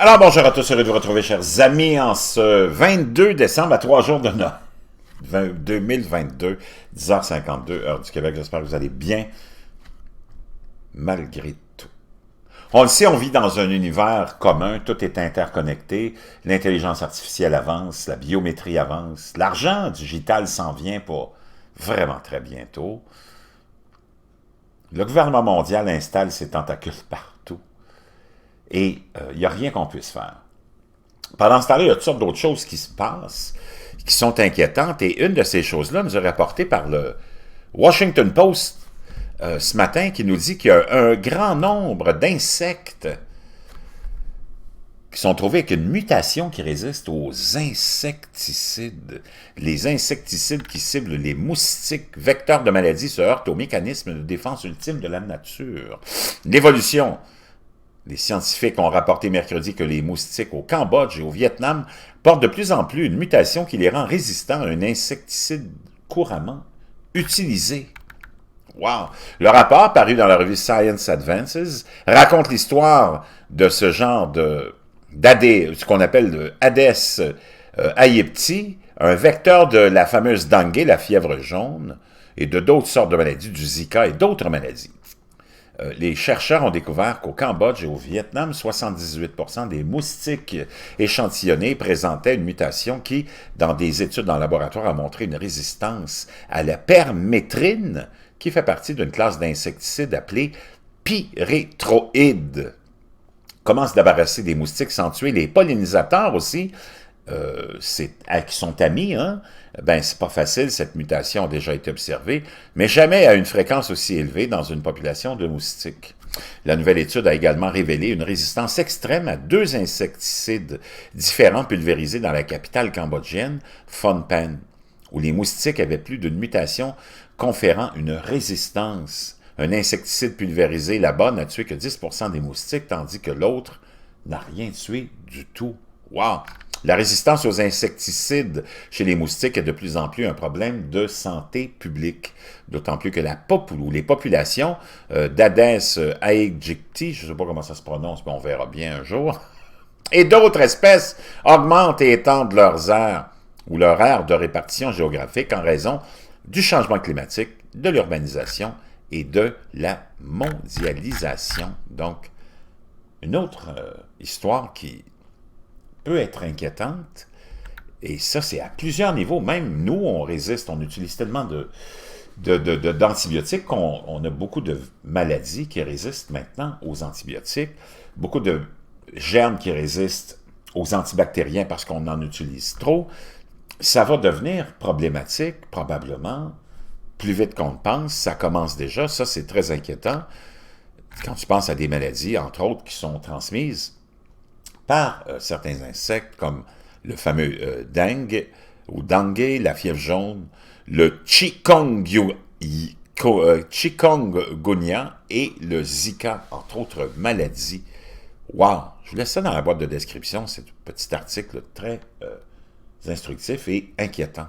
Alors bonjour à tous, heureux de vous retrouver chers amis en ce 22 décembre à 3 jours de Noël 2022, 10h52, heure du Québec. J'espère que vous allez bien malgré tout. On le sait, on vit dans un univers commun, tout est interconnecté, l'intelligence artificielle avance, la biométrie avance, l'argent digital s'en vient pour vraiment très bientôt. Le gouvernement mondial installe ses tentacules partout et il n'y a rien qu'on puisse faire. Pendant ce temps-là, il y a toutes sortes d'autres choses qui se passent, qui sont inquiétantes, et une de ces choses-là nous est rapportée par le Washington Post ce matin, qui nous dit qu'il y a un grand nombre d'insectes qui sont trouvés avec une mutation qui résiste aux insecticides. Les insecticides qui ciblent les moustiques vecteurs de maladies se heurtent au mécanisme de défense ultime de la nature. L'évolution. Les scientifiques ont rapporté mercredi que les moustiques au Cambodge et au Vietnam portent de plus en plus une mutation qui les rend résistants à un insecticide couramment utilisé. Wow! Le rapport, paru dans la revue Science Advances, raconte l'histoire de ce genre ce qu'on appelle le Aedes aegypti, un vecteur de la fameuse dengue, la fièvre jaune, et de d'autres sortes de maladies, du Zika et d'autres maladies. Les chercheurs ont découvert qu'au Cambodge et au Vietnam, 78% des moustiques échantillonnés présentaient une mutation qui, dans des études en laboratoire, a montré une résistance à la permétrine, qui fait partie d'une classe d'insecticides appelée pyréthroïdes. Comment se débarrasser des moustiques sans tuer les pollinisateurs aussi, qui sont amis, hein? Ben, c'est pas facile, cette mutation a déjà été observée, mais jamais à une fréquence aussi élevée dans une population de moustiques. La nouvelle étude a également révélé une résistance extrême à 2 insecticides différents pulvérisés dans la capitale cambodgienne, Phnom Penh, où les moustiques avaient plus d'une mutation conférant une résistance. Un insecticide pulvérisé là-bas n'a tué que 10% des moustiques, tandis que l'autre n'a rien tué du tout. Wow! La résistance aux insecticides chez les moustiques est de plus en plus un problème de santé publique, d'autant plus que les populations d'Aedes aegypti, je ne sais pas comment ça se prononce, mais on verra bien un jour, et d'autres espèces augmentent et étendent leur aire de répartition géographique en raison du changement climatique, de l'urbanisation et de la mondialisation. Donc, une autre histoire qui peut être inquiétante, et ça, c'est à plusieurs niveaux. Même nous, on résiste, on utilise tellement d'antibiotiques qu'on a beaucoup de maladies qui résistent maintenant aux antibiotiques, beaucoup de germes qui résistent aux antibactériens parce qu'on en utilise trop. Ça va devenir problématique, probablement, plus vite qu'on le pense. Ça commence déjà, ça c'est très inquiétant. Quand tu penses à des maladies, entre autres, qui sont transmises par certains insectes, comme le fameux dengue, la fièvre jaune, le chikungunya et le Zika, entre autres maladies. Wow! Je vous laisse ça dans la boîte de description, c'est un petit article très instructif et inquiétant.